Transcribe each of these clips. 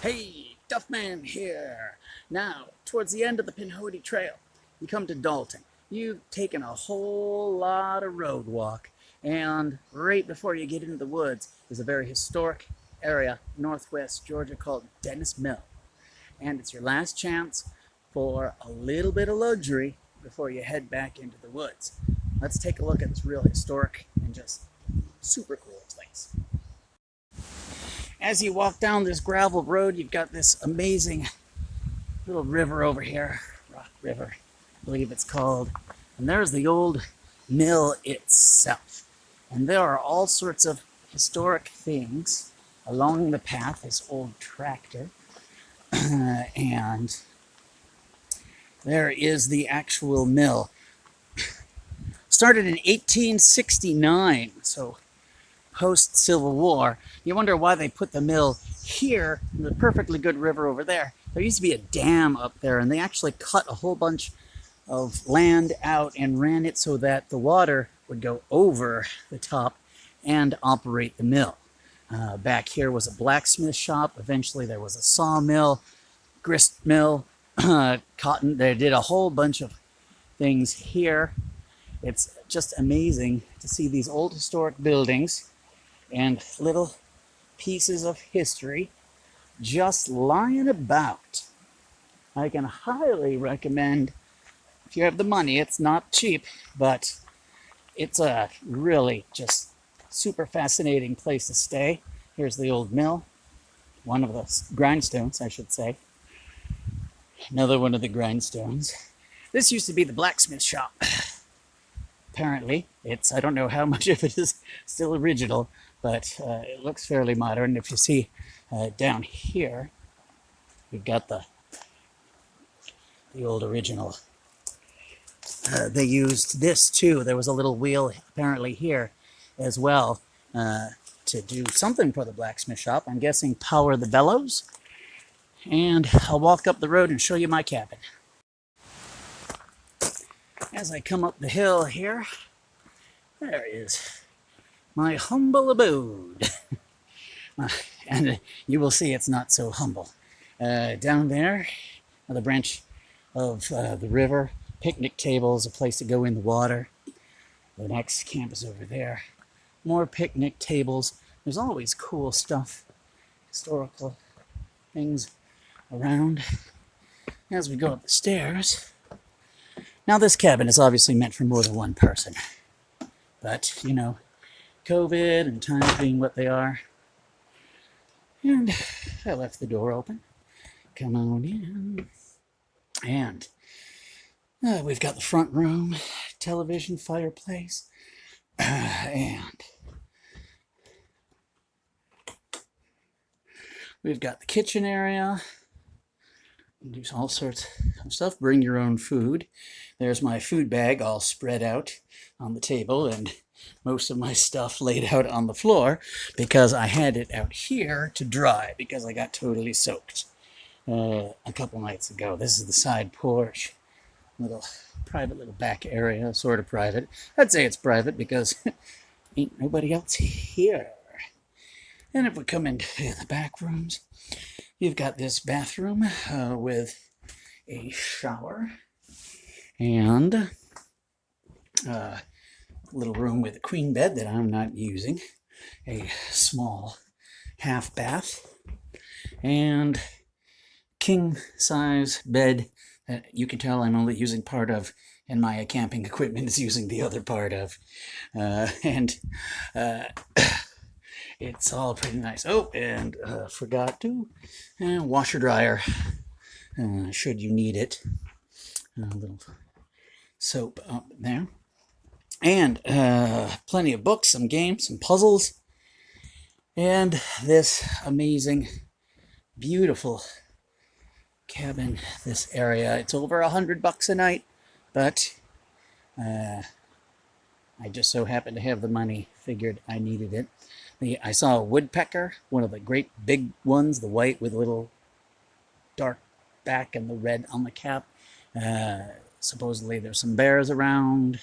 Hey, Duffman here. Now, towards the end of the Pinhoti Trail, you come to Dalton. You've taken a whole lot of road walk, and right before you get into the woods is a very historic area, northwest Georgia, called Dennis Mill. And it's your last chance for a little bit of luxury before you head back into the woods. Let's take a look at this real historic and just super cool place. As you walk down this gravel road, you've got this amazing little river over here, Rock River, I believe it's called. And there's the old mill itself. And there are all sorts of historic things along the path, this old tractor. And there is the actual mill. Started in 1869, so post-Civil War. You wonder why they put the mill here, the perfectly good river over there. There used to be a dam up there, and they actually cut a whole bunch of land out and ran it so that the water would go over the top and operate the mill. Back here was a blacksmith shop. Eventually there was a sawmill, grist mill, cotton. They did a whole bunch of things here. It's just amazing to see these old historic buildings and little pieces of history just lying about. I can highly recommend, if you have the money. It's not cheap, but it's a really just super fascinating place to stay. Here's the old mill, one of the grindstones, I should say. Another one of the grindstones. This used to be the blacksmith shop. Apparently, I don't know how much of it is still original, but it looks fairly modern. If you see down here, we've got the old original. They used this too. There was a little wheel apparently here as well to do something for the blacksmith shop. I'm guessing power the bellows. And I'll walk up the road and show you my cabin. As I come up the hill here, there is my humble abode. And you will see it's not so humble. Down there, on the branch of the river, picnic tables, a place to go in the water. The next camp is over there. More picnic tables. There's always cool stuff, historical things around. As we go up the stairs. Now this cabin is obviously meant for more than one person. But, you know, COVID and times being what they are. And I left the door open. Come on in. And we've got the front room, television, fireplace, and we've got the kitchen area. Do all sorts of stuff. Bring your own food. There's my food bag all spread out on the table, and most of my stuff laid out on the floor because I had it out here to dry because I got totally soaked a couple nights ago. This is the side porch. Little private little back area, sort of private. I'd say it's private because ain't nobody else here. And if we come into the back rooms, you've got this bathroom with a shower and a little room with a queen bed that I'm not using, a small half bath, and king size bed that you can tell I'm only using part of, and my camping equipment is using the other part of. It's all pretty nice. Oh, and forgot to washer dryer, should you need it. A little soap up there. And plenty of books, some games, some puzzles, and this amazing, beautiful cabin, this area. It's over $100 a night, but I just so happened to have the money, figured I needed it. I saw a woodpecker, one of the great big ones, the white with a little dark back and the red on the cap. Supposedly there's some bears around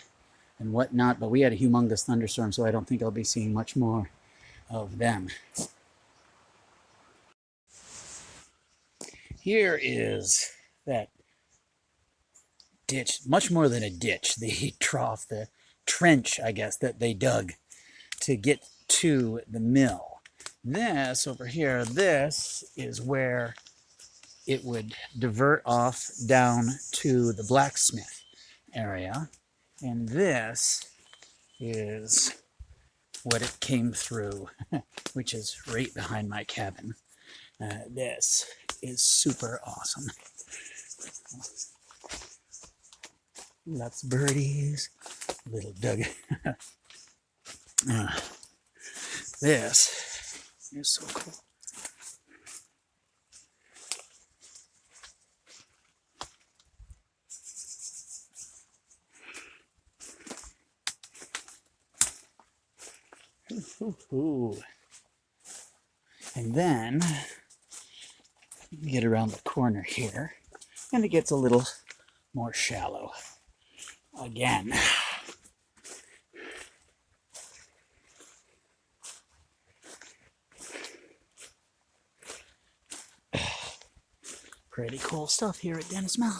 and whatnot, but we had a humongous thunderstorm, so I don't think I'll be seeing much more of them. Here is that ditch, much more than a ditch, the trough, the trench, I guess, that they dug to get to the mill. This over here, this is where it would divert off down to the blacksmith area. And this is what it came through, which is right behind my cabin. This is super awesome. Lots of birdies, little Doug. This is so cool. Ooh. And then you get around the corner here, and it gets a little more shallow again. Pretty cool stuff here at Dennis Mill.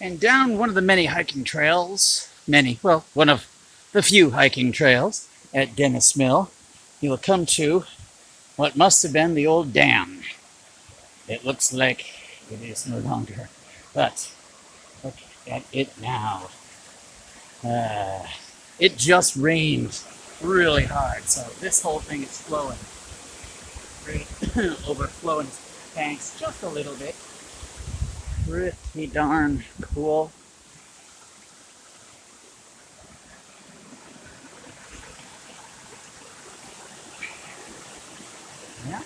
And down one of the many hiking trails, one of the few hiking trails at Dennis Mill, you will come to what must have been the old dam. It looks like it is no longer, but look at it now. It just rained really hard, so this whole thing is flowing, overflowing its banks just a little bit. Pretty darn cool. Yeah.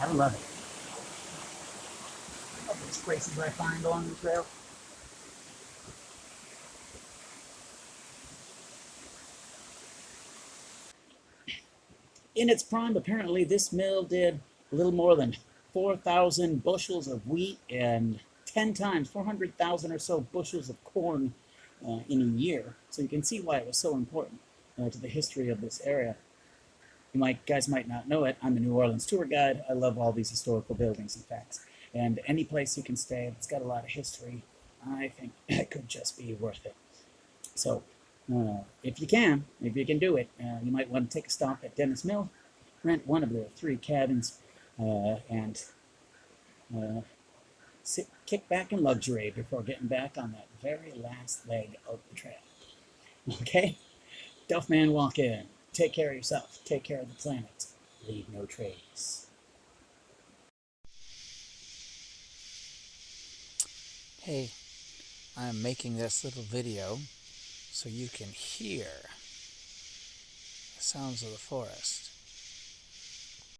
I love it. I love these places I find along the trail. In its prime, apparently, this mill did a little more than 4,000 bushels of wheat and 10 times, 400,000 or so bushels of corn in a year. So you can see why it was so important to the history of this area. You guys might not know it. I'm a New Orleans tour guide. I love all these historical buildings and facts. And any place you can stay that's got a lot of history, I think it could just be worth it. So if you can do it, you might want to take a stop at Dennis Mill, rent one of the 3 cabins, and kick back in luxury before getting back on that very last leg of the trail. Okay? Duffman, walk in. Take care of yourself. Take care of the planet. Leave no trace. Hey, I'm making this little video so you can hear the sounds of the forest.